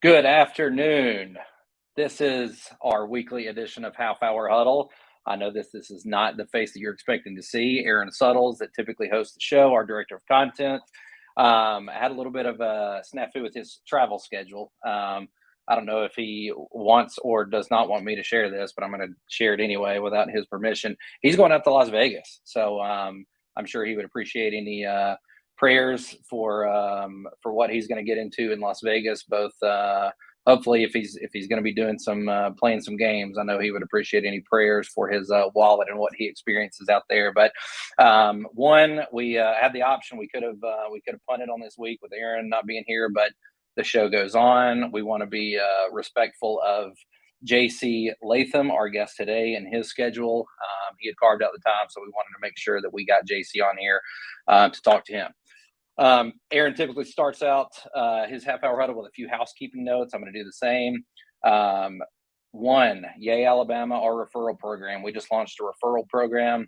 Good afternoon. This is our weekly edition of Half Hour Huddle. I know this is not the face that you're expecting to see. Aaron Suttles, that typically hosts the show, our director of content, had a little bit of a snafu with his travel schedule. I don't know if he wants or does not want me to share this, but I'm going to share it anyway without his permission. He's going out to Las Vegas, so I'm sure he would appreciate any prayers for what he's going to get into in Las Vegas. Both hopefully, if he's going to be doing some playing some games, I know he would appreciate any prayers for his wallet and what he experiences out there. But one, we had the option. We could have punted on this week with Aaron not being here, but the show goes on. We want to be respectful of JC Latham, our guest today, and his schedule. He had carved out the time, so we wanted to make sure that we got JC on here to talk to him. Aaron typically starts out his half-hour huddle with a few housekeeping notes. I'm going to do the same. One, Yay Alabama, our referral program. We just launched a referral program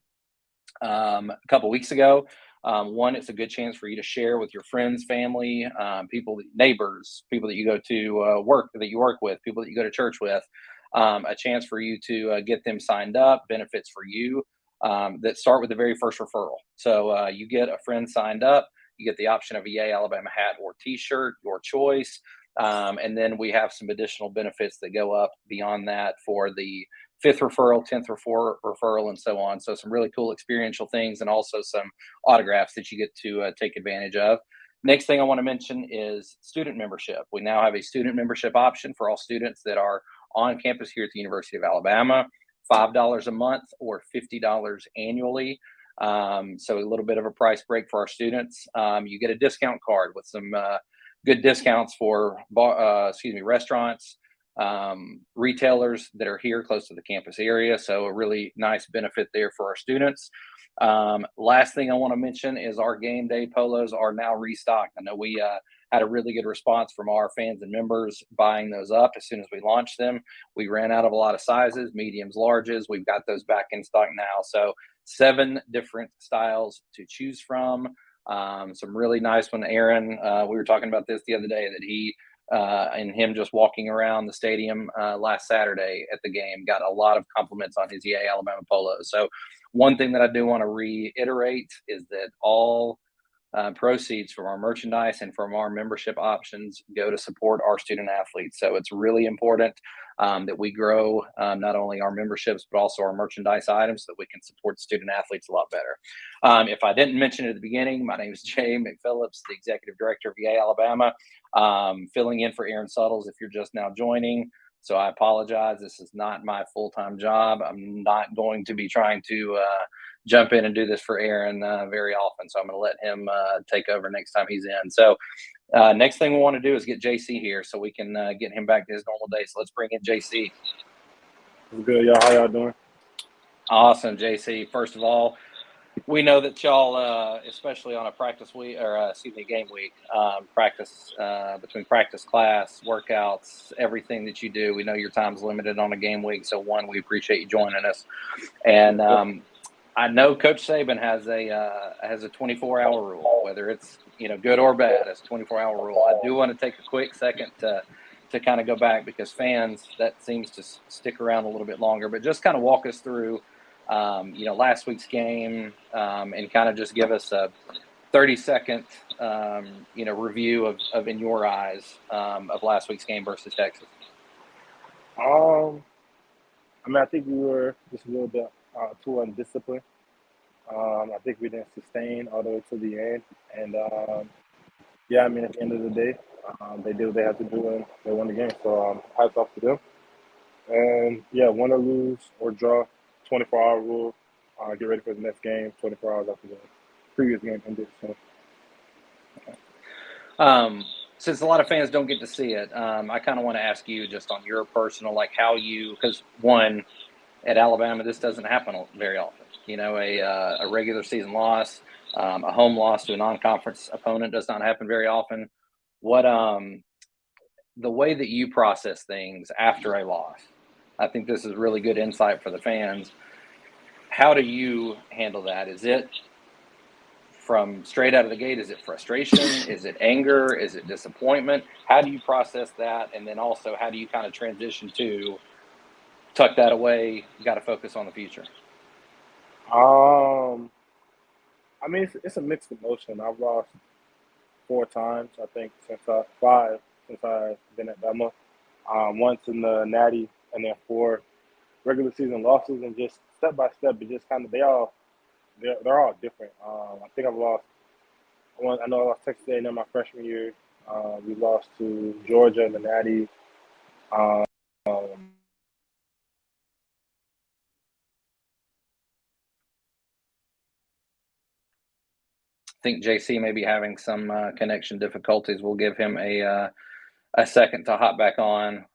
a couple weeks ago. One, it's a good chance for you to share with your friends, family, people, neighbors, people that you go to work with, people that you go to church with. A chance for you to get them signed up, benefits for you that start with the very first referral. So you get a friend signed up, you get the option of a Yay Alabama hat or t-shirt, your choice. And then we have some additional benefits that go up beyond that for the 5th referral, 10th referral, and so on. So some really cool experiential things and also some autographs that you get to take advantage of. Next thing I want to mention is student membership. We now have a student membership option for all students that are on campus here at the University of Alabama, $5 a month or $50 annually. So a little bit of a price break for our students. You get a discount card with some good discounts for restaurants, retailers that are here close to the campus area. So a really nice benefit there for our students. Last thing I want to mention is our game day polos are now restocked. I know we had a really good response from our fans and members buying those up as soon as we launched them. We ran out of a lot of sizes, mediums, larges. We've got those back in stock now. So 7 different styles to choose from. Some really nice one. Aaron, we were talking about this the other day, that he and him just walking around the stadium last Saturday at the game got a lot of compliments on his Yay Alabama polos. So one thing that I do want to reiterate is that all proceeds from our merchandise and from our membership options go to support our student athletes. So it's really important that we grow not only our memberships, but also our merchandise items so that we can support student athletes a lot better. If I didn't mention it at the beginning, my name is Jay McPhillips, the Executive Director of Yay Alabama, filling in for Aaron Suttles if you're just now joining. So I apologize. This is not my full-time job. I'm not going to be trying to jump in and do this for Aaron very often. So I'm going to let him take over next time he's in. So next thing we want to do is get JC here so we can get him back to his normal day. So let's bring in JC. Good, y'all. How y'all doing? Awesome, JC. First of all, we know that y'all, especially on a practice week or game week, practice between practice, class, workouts, everything that you do. We know your time's limited on a game week. So one, we appreciate you joining us. And I know Coach Saban has a 24-hour rule, whether it's good or bad. It's a 24-hour rule. I do want to take a quick second to kind of go back because fans, that seems to stick around a little bit longer. But just kind of walk us through, last week's game and kind of just give us a 30-second, review of in your eyes of last week's game versus Texas. I think we were just a little bit too undisciplined. I think we didn't sustain all the way to the end. And, at the end of the day, they did what they had to do and they won the game. So hats off to them. And, win or lose or draw, 24-hour rule. Get ready for the next game, 24 hours after the previous game ended. So. Since a lot of fans don't get to see it, I kind of want to ask you just on your personal, because one, at Alabama, this doesn't happen very often. A regular season loss, a home loss to a non-conference opponent does not happen very often. What the way that you process things after a loss, I think this is really good insight for the fans. How do you handle that? Is it from straight out of the gate? Is it frustration? Is it anger? Is it disappointment? How do you process that? And then also, how do you kind of transition to tuck that away? Got to focus on the future. Um, I mean, it's a mixed emotion. I've lost 4 times, I think, since I've been at Bama. Once in the Natty, and then 4 regular season losses, and just step by step, it just kind of they're all different. I think I've lost. I know I lost Texas A&M my freshman year. We lost to Georgia in the Natty. Um, I think JC may be having some connection difficulties. We'll give him a second to hop back on.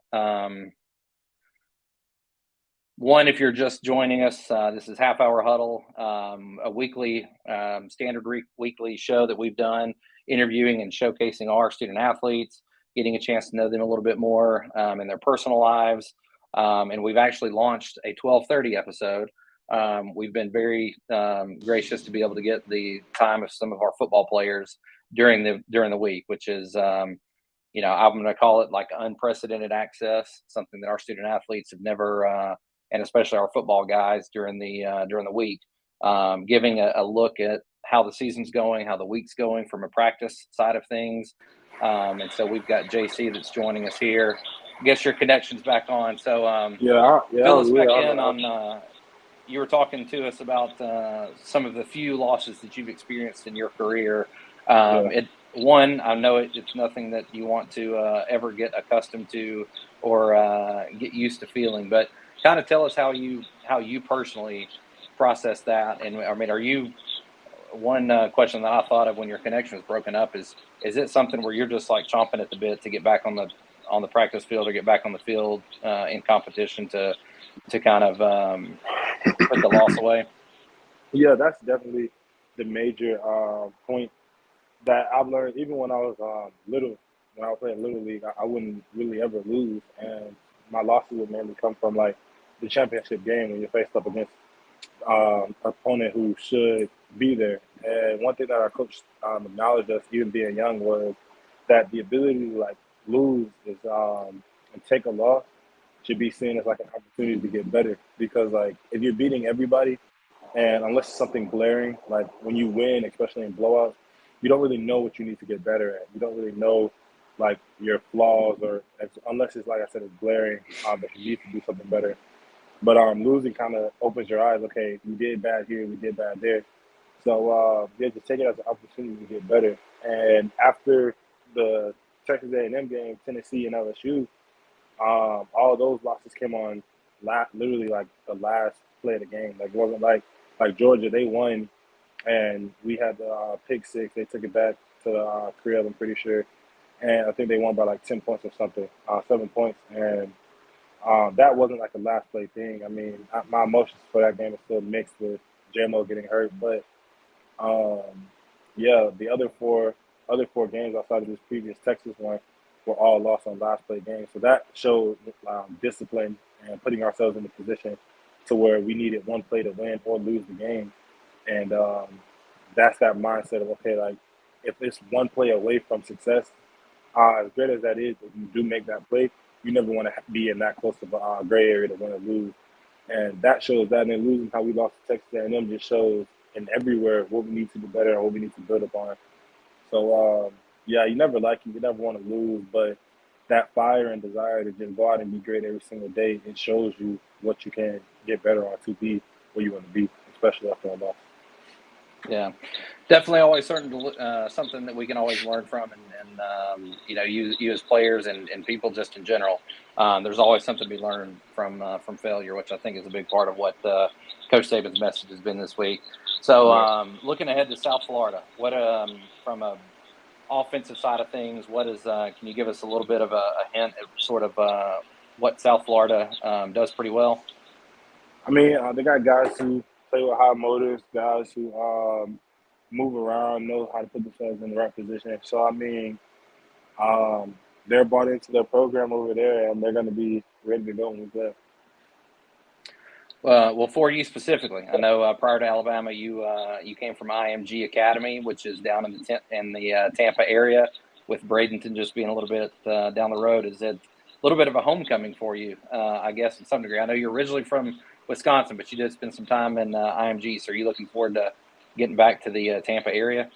One, if you're just joining us, this is Half Hour Huddle, a weekly, standard weekly show that we've done, interviewing and showcasing our student athletes, getting a chance to know them a little bit more in their personal lives. And we've actually launched a 12:30 episode. We've been very gracious to be able to get the time of some of our football players during the week, which is I'm going to call it like unprecedented access, something that our student athletes have never, and especially our football guys during the week, giving a look at how the season's going, how the week's going from a practice side of things. And so we've got JC that's joining us here. I guess your connection's back on. So fill us back in on. You were talking to us about some of the few losses that you've experienced in your career. One, I know it's nothing that you want to ever get accustomed to or get used to feeling, but kind of tell us how you personally process that. And I mean, are you one question that I thought of when your connection was broken up is it something where you're just like chomping at the bit to get back on the practice field or get back on the field in competition to kind of put the loss away? Yeah, that's definitely the major point that I've learned. Even when I was little, when I was playing little league, I wouldn't really ever lose, and my losses would mainly come from like the championship game when you're faced up against an opponent who should be there. And one thing that our coach acknowledged us, even being young, was that the ability to like lose is and take a loss should be seen as like an opportunity to get better. Because like if you're beating everybody, and unless it's something glaring, like when you win, especially in blowouts, you don't really know what you need to get better at. You don't really know like your flaws, or unless it's like I said, it's glaring that you need to do something better. But losing kind of opens your eyes. Okay, we did bad here, we did bad there. So yeah, just take it as an opportunity to get better. And after the Texas A&M game, Tennessee and LSU, all those losses came on literally like the last play of the game. Like it wasn't like Georgia, they won, and we had the pick six. They took it back to Creel, I'm pretty sure, and I think they won by like 10 points or something, 7 points, and that wasn't like a last play thing. I mean, my emotions for that game are still mixed with JMO getting hurt, but um, yeah, the other four games outside of this previous Texas one were all lost on last play games. So that showed discipline and putting ourselves in a position to where we needed one play to win or lose the game. And that's that mindset of okay, like if it's one play away from success, as great as that is, if you do make that play, you never want to be in that close of a gray area to win or lose. And that shows that. And then losing how we lost to Texas A&M just shows in everywhere what we need to do better and what we need to build upon. So yeah, you never like it, you never want to lose, but that fire and desire to just go out and be great every single day, it shows you what you can get better on to be where you want to be, especially after a loss. Yeah, definitely always something that we can always learn from, and you as players and people just in general. There's always something to be learned from failure, which I think is a big part of what Coach Saban's message has been this week. So looking ahead to South Florida, what from a offensive side of things, what is can you give us a little bit of a hint at sort of what South Florida does pretty well? I mean, they got guys who play with high motors, guys who move around, know how to put themselves in the right position. So, I mean, um, they're bought into their program over there, and they're going to be ready to go when we play. Well, for you specifically, I know prior to Alabama, you came from IMG Academy, which is down in the Tampa area, with Bradenton just being a little bit down the road. Is it a little bit of a homecoming for you? I guess to some degree. I know you're originally from Wisconsin, but you did spend some time in IMG. So are you looking forward to getting back to the Tampa area?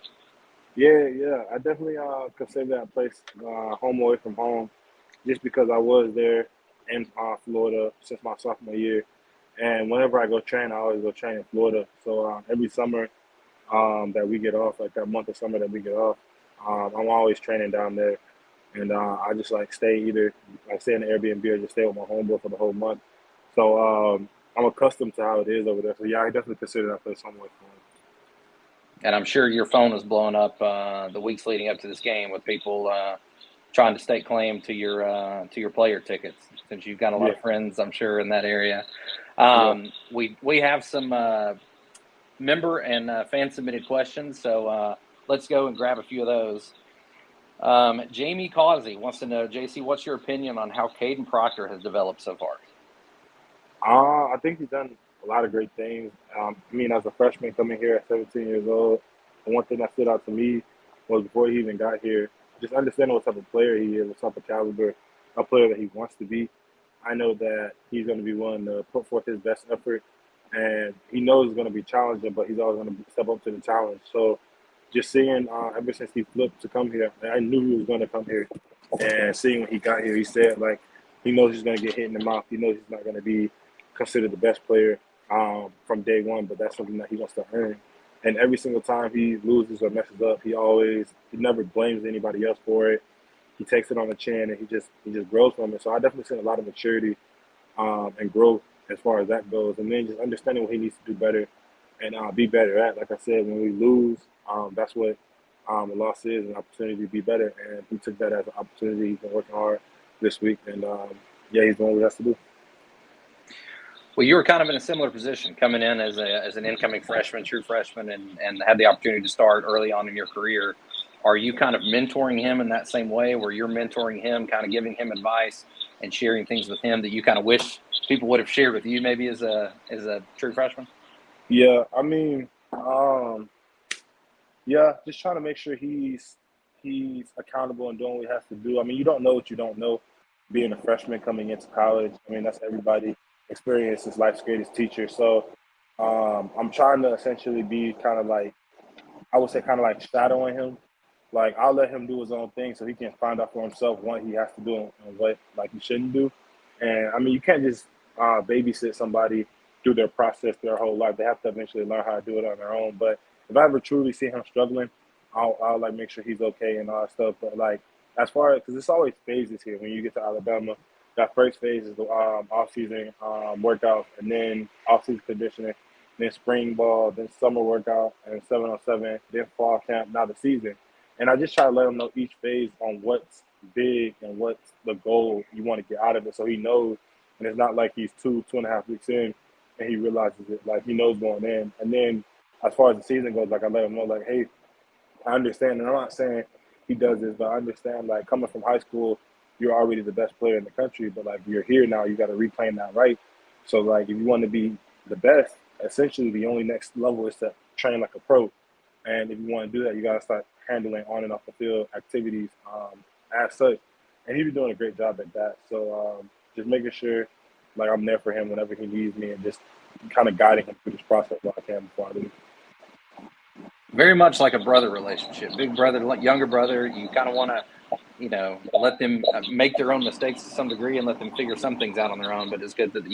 Yeah. I definitely consider that place home away from home, just because I was there in Florida since my sophomore year. And whenever I go train, I always go train in Florida. So every summer that we get off, like that month of summer that we get off, I'm always training down there. And I just like stay either like stay in the Airbnb or just stay with my homeboy for the whole month. So I'm accustomed to how it is over there. So yeah, I definitely consider that place somewhat fun. And I'm sure your phone is blowing up the weeks leading up to this game with people trying to stake claim to your player tickets, since you've got a lot Yeah, of friends, I'm sure, in that area. yeah. We have some member and fan submitted questions, so let's go and grab a few of those. Jamie Causey wants to know, JC, what's your opinion on how Caden Proctor has developed so far? I think he's done a lot of great things. I mean, as a freshman coming here at 17 years old, the one thing that stood out to me was before he even got here, just understanding what type of player he is, what type of caliber, a player that he wants to be. I know that he's going to be willing to put forth his best effort, and he knows it's going to be challenging, but he's always going to step up to the challenge. So, just seeing ever since he flipped to come here, I knew he was going to come here, and seeing when he got here, he said like he knows he's going to get hit in the mouth. He knows he's not going to be considered the best player from day one, but that's something that he wants to earn. And every single time he loses or messes up, he never blames anybody else for it. He takes it on the chin and he just grows from it. So I definitely seen a lot of maturity and growth as far as that goes. And then just understanding what he needs to do better and be better at. Like I said, when we lose, that's what a loss is, an opportunity to be better. And he took that as an opportunity. He's been working hard this week, and yeah, he's doing what he has to do. Well, you were kind of in a similar position coming in as an incoming freshman, true freshman, and had the opportunity to start early on in your career. Are you kind of mentoring him in that same way, where you're mentoring him, kind of giving him advice and sharing things with him that you kind of wish people would have shared with you, maybe as a true freshman? Yeah, I mean, yeah, just trying to make sure he's accountable and doing what he has to do. I mean, you don't know what you don't know being a freshman coming into college. I mean, that's everybody experiences life's greatest teacher. So I'm trying to essentially be kind of like I would say kind of like shadowing him. Like I'll let him do his own thing so he can find out for himself what he has to do and what like he shouldn't do. And I mean, you can't just babysit somebody through their process their whole life. They have to eventually learn how to do it on their own. But if I ever truly see him struggling, I'll like make sure he's okay and all that stuff. But like as far as because it's always phases here when you get to Alabama. That first phase is the off season workout, and then off season conditioning, then spring ball, then summer workout, and 7-on-7, then fall camp, now the season. And I just try to let him know each phase on what's big and what's the goal you want to get out of it so he knows. And it's not like he's 2.5 weeks in and he realizes it. Like he knows going in. And then as far as the season goes, like I let him know, like, hey, I understand. And I'm not saying he does this, but I understand, like, coming from high school, you're already the best player in the country, but like you're here now, you got to reclaim that right. So like, if you want to be the best, essentially the only next level is to train like a pro. And if you want to do that, you got to start handling on and off the field activities as such. And he's doing a great job at that. So just making sure like I'm there for him whenever he needs me and just kind of guiding him through this process while I can before I leave. Very much like a brother relationship, big brother, younger brother. You kind of want to, let them make their own mistakes to some degree and let them figure some things out on their own. But it's good that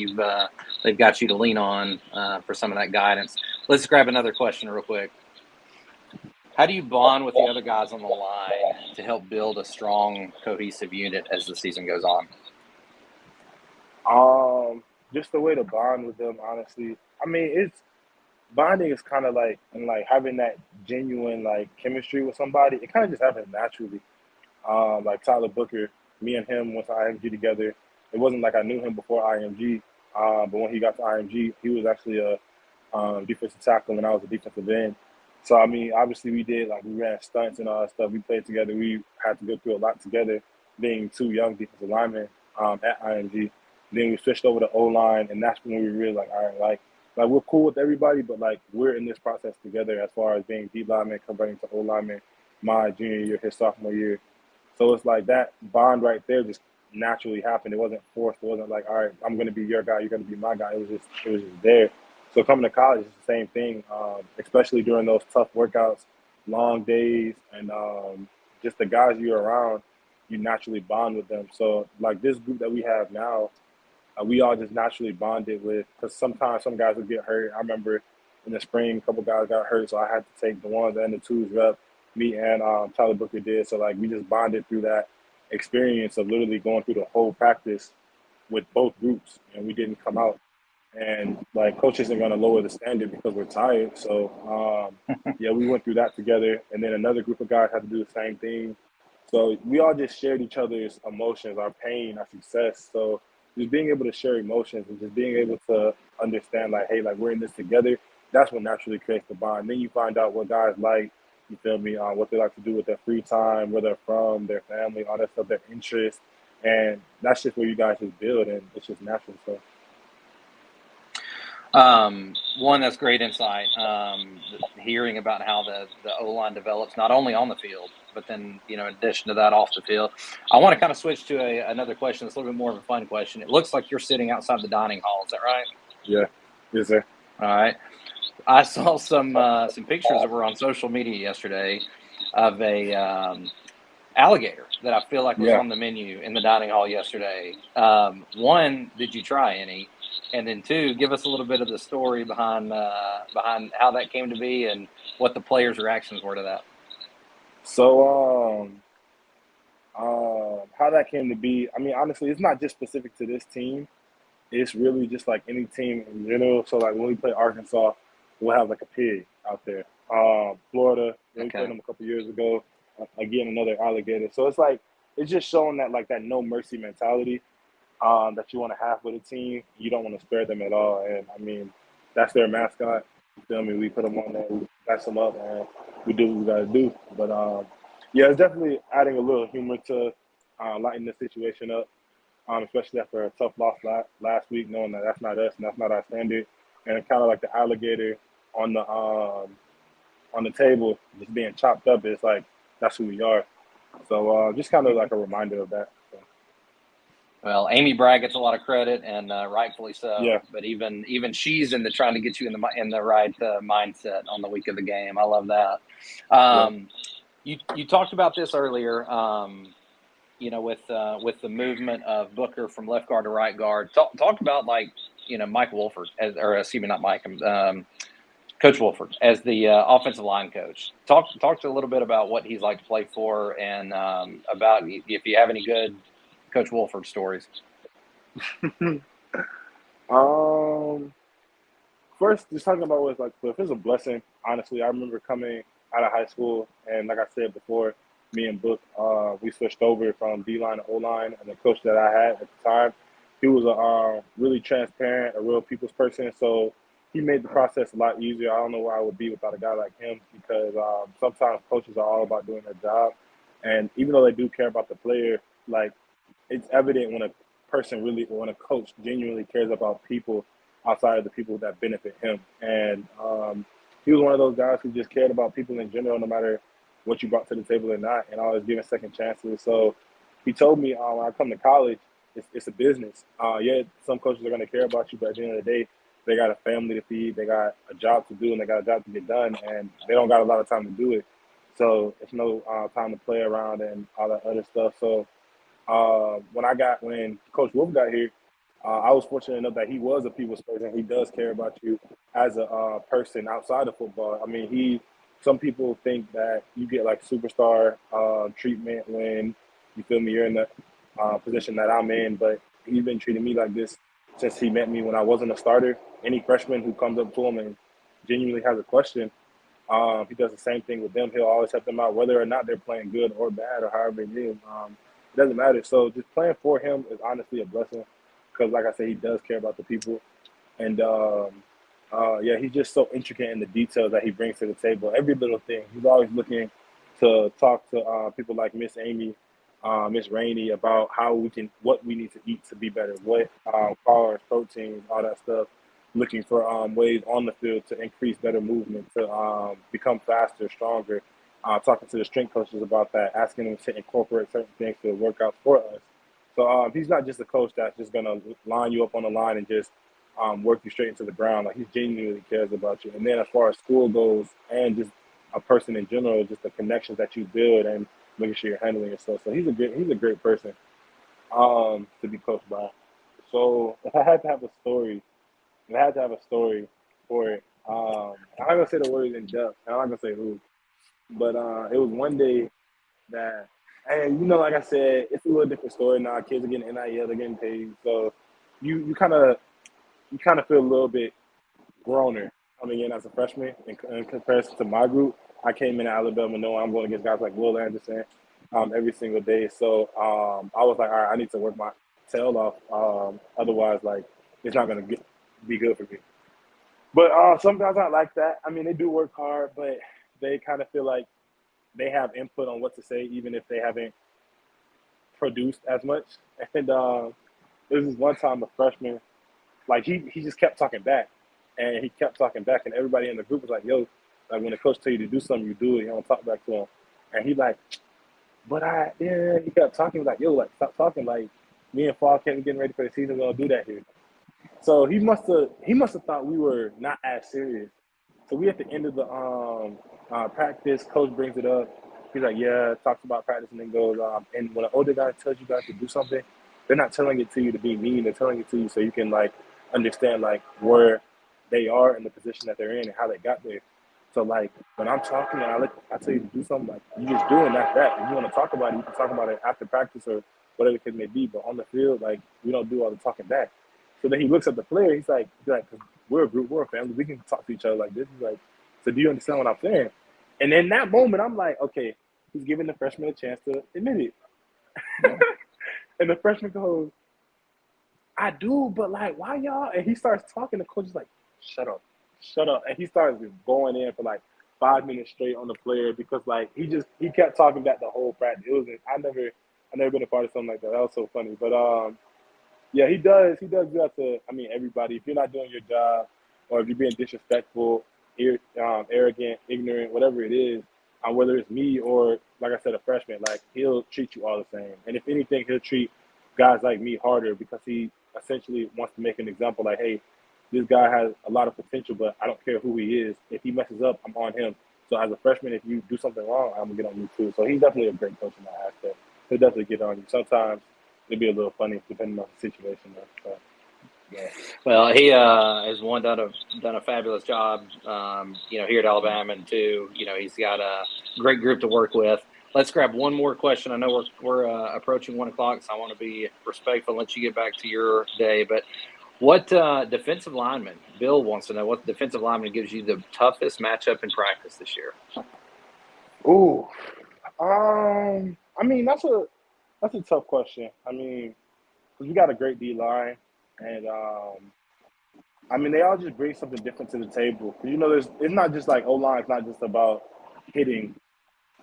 they've got you to lean on for some of that guidance. Let's grab another question real quick. How do you bond with the other guys on the line to help build a strong, cohesive unit as the season goes on? Just the way to bond with them, honestly. I mean, it's bonding is kind of like and like having that genuine like chemistry with somebody. It kind of just happens naturally. Like Tyler Booker, me and him went to IMG together. It wasn't like I knew him before IMG, but when he got to IMG, he was actually a defensive tackle and I was a defensive end. So I mean, obviously we ran stunts and all that stuff. We played together. We had to go through a lot together, being two young defensive linemen at IMG. Then we switched over to O-line, and that's when we really like, all right, like we're cool with everybody, but like we're in this process together as far as being D lineman converting to O lineman my junior year, his sophomore year. So it's like that bond right there just naturally happened. It wasn't forced. It wasn't like, all right, I'm going to be your guy, you're going to be my guy. It was just there. So coming to college is the same thing, especially during those tough workouts, long days, and just the guys you're around, you naturally bond with them. So like this group that we have now, we all just naturally bonded with, because sometimes some guys would get hurt. I remember in the spring, a couple guys got hurt, so I had to take the ones and the twos rep. Me and Tyler Booker did. So like we just bonded through that experience of literally going through the whole practice with both groups, and we didn't come out. And like coach isn't going to lower the standard because we're tired. So yeah, we went through that together, and then another group of guys had to do the same thing. So we all just shared each other's emotions, our pain, our success. So just being able to share emotions and just being able to understand, like, hey, like we're in this together, that's what naturally creates the bond. Then you find out what guys like, you feel me, what they like to do with their free time, where they're from, their family, all that stuff, their interests. And that's just where you guys just build, and it's just natural. So. One, that's great insight. Hearing about how the O-line develops not only on the field, but then, in addition to that, off the field. I want to kind of switch to another question that's a little bit more of a fun question. It looks like you're sitting outside the dining hall. Is that right? Yeah. Yes, sir. All right. I saw some pictures that were on social media yesterday of a alligator that I feel like was on the menu in the dining hall yesterday. One, did you try any? And then two, give us a little bit of the story behind how that came to be and what the players' reactions were to that. So, how that came to be, I mean, honestly, it's not just specific to this team. It's really just like any team in general. So, like when we play Arkansas, we'll have like a pig out there. Florida, we played them a couple years ago. Again, another alligator. So it's like it's just showing that like that no mercy mentality that you want to have with a team. You don't want to spare them at all. And I mean, that's their mascot. You feel me? We put them on there, we mess them up, and we do what we gotta do. But yeah, it's definitely adding a little humor to lighten the situation up. Especially after a tough loss last week, knowing that that's not us and that's not our standard, and kind of like the alligator on the table just being chopped up. It's like that's who we are. So just kind of like a reminder of that. So. Well, Amy Bragg gets a lot of credit, and rightfully so. Yeah. But even she's trying to get you in the right mindset on the week of the game. I love that. You talked about this earlier. With the movement of Booker from left guard to right guard. Talk about Mike Wolford, Coach Wolford as the offensive line coach. Talk to a little bit about what he's like to play for, and about if you have any good Coach Wolford stories. First, just talking about what's like Cliff. It's a blessing, honestly. I remember coming out of high school, and like I said before, me and Book, we switched over from D-line to O-line, and the coach that I had at the time, he was a really transparent, a real people's person, so he made the process a lot easier. I don't know where I would be without a guy like him, because sometimes coaches are all about doing their job, and even though they do care about the player, like it's evident when a coach genuinely cares about people outside of the people that benefit him. And he was one of those guys who just cared about people in general, no matter what you brought to the table or not, and always giving second chances. So he told me when I come to college, it's a business. Yeah, some coaches are going to care about you, but at the end of the day, they got a family to feed, they got a job to do, and they got a job to get done, and they don't got a lot of time to do it. So it's no time to play around and all that other stuff. So when Coach Wolf got here, I was fortunate enough that he was a people's person. He does care about you as a person outside of football. I mean, some people think that you get like superstar treatment when, you feel me, you're in the position that I'm in, but he's been treating me like this since he met me when I wasn't a starter. Any freshman who comes up to him and genuinely has a question, he does the same thing with them. He'll always help them out, whether or not they're playing good or bad or however it is. It doesn't matter. So just playing for him is honestly a blessing, because, like I said, he does care about the people. And, yeah, he's just so intricate in the details that he brings to the table. Every little thing. He's always looking to talk to people like Miss Amy Miss Rainey about what we need to eat to be better, what carbs, proteins, all that stuff. Looking for ways on the field to increase better movement, to become faster, stronger. Talking to the strength coaches about that, asking them to incorporate certain things to the workouts for us. So he's not just a coach that's just gonna line you up on the line and just work you straight into the ground. Like he genuinely cares about you. And then as far as school goes, and just a person in general, just the connections that you build and making sure you're handling yourself. So he's a great person to be coached by. So if I had to have a story, if I had to have a story for it, I'm not gonna say the words in depth. I'm not gonna say who, but it was one day that, and like I said, it's a little different story now. Kids are getting NIL, they're getting paid, so you kind of feel a little bit growner coming in as a freshman in comparison to my group. I came in Alabama knowing I'm going against guys like Will Anderson every single day. So I was like, all right, I need to work my tail off. Otherwise, like, it's not going to be good for me. But some guys aren't like that. I mean, they do work hard, but they kind of feel like they have input on what to say, even if they haven't produced as much. And there was this one time a freshman, like he just kept talking back, and he kept talking back, and everybody in the group was like, "Yo, like when the coach tell you to do something, you do it. You don't talk back to him." And he like, yeah. He kept talking like, "Yo, like stop talking. Like me and Fall kept getting ready for the season. We're gonna do that here." So he must have thought we were not as serious. So we at the end of the practice, coach brings it up. He's like, "Yeah," talks about practice, and then goes, "And when an older guy tells you guys to do something, they're not telling it to you to be mean. They're telling it to you so you can like understand like where they are in the position that they're in and how they got there. So like when I'm talking and I tell you to do something, like you just do it, and that's that. If you want to talk about it, you can talk about it after practice or whatever the case may be. But on the field, like we don't do all the talking back." So then he looks at the player. He's like, we're a group, we're a family. We can talk to each other like this. He's like, so do you understand what I'm saying? And in that moment, I'm like, okay, he's giving the freshman a chance to admit it. And the freshman goes, "I do, but like, why y'all?" And he starts talking. The coach is like, "Shut up, shut up." And he starts just going in for like 5 minutes straight on the player because like he kept talking back the whole practice. It was I never been a part of something like that. That was so funny. But yeah, he does do that to, I mean, everybody. If you're not doing your job, or if you're being disrespectful, arrogant, ignorant, whatever it is, whether it's me or, like I said, a freshman, like he'll treat you all the same. And if anything, he'll treat guys like me harder because he essentially wants to make an example. Like, hey, this guy has a lot of potential, but I don't care who he is. If he messes up, I'm on him. So as a freshman, if you do something wrong, I'm gonna get on you too. So he's definitely a great coach in that aspect. He'll definitely get on you. Sometimes it'd be a little funny depending on the situation, though. So, yeah. Well, he has done a fabulous job, here at Alabama, and two, he's got a great group to work with. Let's grab one more question. I know we're approaching 1 o'clock, so I want to be respectful and let you get back to your day. But what defensive lineman? Bill wants to know what defensive lineman gives you the toughest matchup in practice this year. Ooh, I mean that's a tough question. I mean, 'cause we got a great D line, and I mean they all just bring something different to the table. It's not just like O line. It's not just about hitting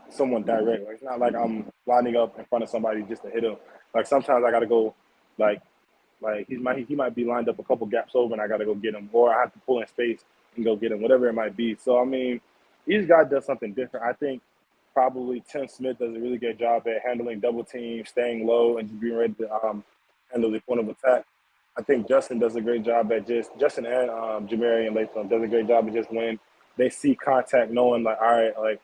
someone direct. Like, it's not like I'm lining up in front of somebody just to hit him. Like sometimes I got to go like he might be lined up a couple gaps over, and I got to go get him, or I have to pull in space and go get him, whatever it might be. So I mean, each guy does something different. I think probably Tim Smith does a really good job at handling double teams, staying low, and just being ready to handle the point of attack. I think Justin does a great job at Justin and Jamarian Latham does a great job at just when they see contact, knowing like, all right, like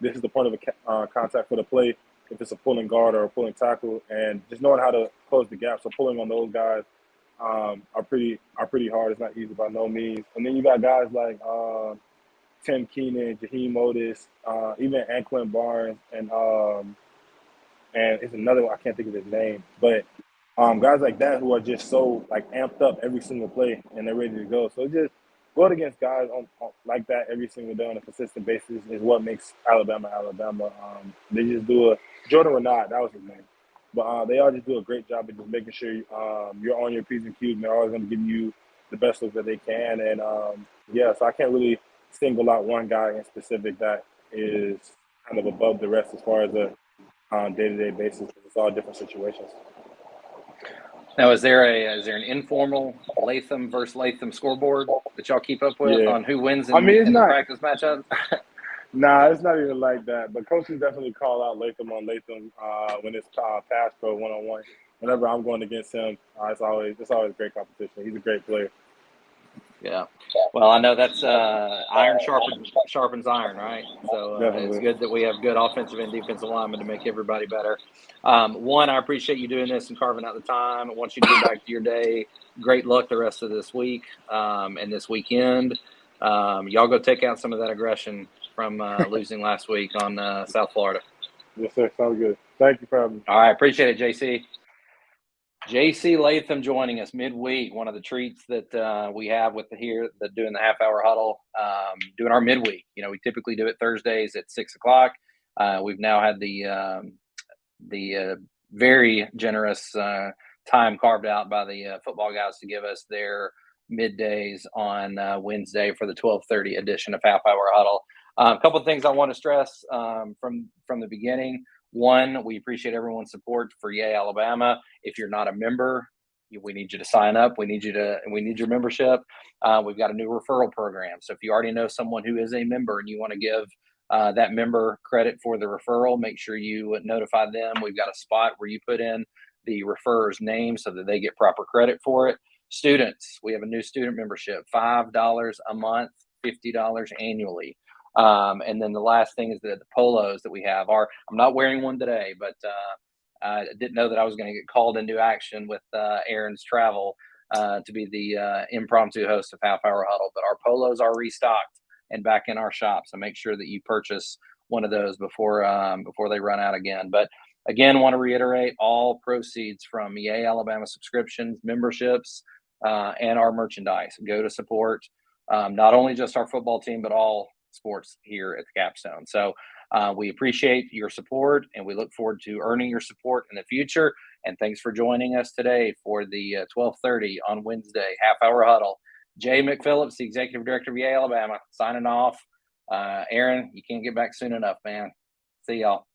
this is the point of contact for the play. If it's a pulling guard or a pulling tackle, and just knowing how to close the gap. So pulling on those guys are pretty hard. It's not easy by no means. And then you got guys like Tim Keenan, Jaheim Otis, even Anquin Barnes, and it's another one I can't think of his name, but guys like that who are just so like amped up every single play and they're ready to go. So just going against guys like that every single day on a consistent basis is what makes Alabama Alabama. They just do a Jordan Renard, that was his name, but they all just do a great job of just making sure you're on your P's and Q's, and they're always going to give you the best look that they can. And yeah, so I can't really single out one guy in specific that is kind of above the rest as far as a on a day-to-day basis. It's all different situations. Now, is there an informal Latham versus Latham scoreboard that y'all keep up with Yeah, on who wins I mean it's in the not. practice matchups? Nah, it's not even like that. But coaches definitely call out Latham on Latham when it's pass pro 1-on-1. Whenever I'm going against him, it's always great competition. He's a great player. Yeah. Well, I know that's iron sharpens iron, right? So it's Definitely. good that we have good offensive and defensive linemen to make everybody better. One, I appreciate you doing this and carving out the time. I want you to get back to your day. Great luck the rest of this week and this weekend. Y'all go take out some of that aggression from losing last week on South Florida. Yes, sir. Sounds good. Thank you for having me. All right. Appreciate it, JC. JC Latham joining us midweek. One of the treats that we have with doing the half-hour huddle, doing our midweek. You know, we typically do it Thursdays at 6:00. We've now had the very generous time carved out by the football guys to give us their middays on Wednesday for the 12:30 edition of half-hour huddle. A couple of things I want to stress from the beginning. One, we appreciate everyone's support for Yay Alabama. If you're not a member, we need you to sign up. We need your membership. We've got a new referral program. So if you already know someone who is a member and you want to give that member credit for the referral, make sure you notify them. We've got a spot where you put in the referrer's name so that they get proper credit for it. Students, we have a new student membership, $5 a month, $50 annually. And then the last thing is the polos that we have are, I'm not wearing one today, but I didn't know that I was going to get called into action with Aaron's travel to be the impromptu host of Half Hour Huddle. But our polos are restocked and back in our shop. So make sure that you purchase one of those before they run out again. But again, want to reiterate, all proceeds from Yay Alabama subscriptions, memberships, and our merchandise go to support not only just our football team, but all sports here at the Capstone. So we appreciate your support and we look forward to earning your support in the future. And thanks for joining us today for the 12:30 on Wednesday half-hour huddle. Jay McPhillips, the executive director of Yay Alabama, signing off. Aaron, you can't get back soon enough, man. See y'all.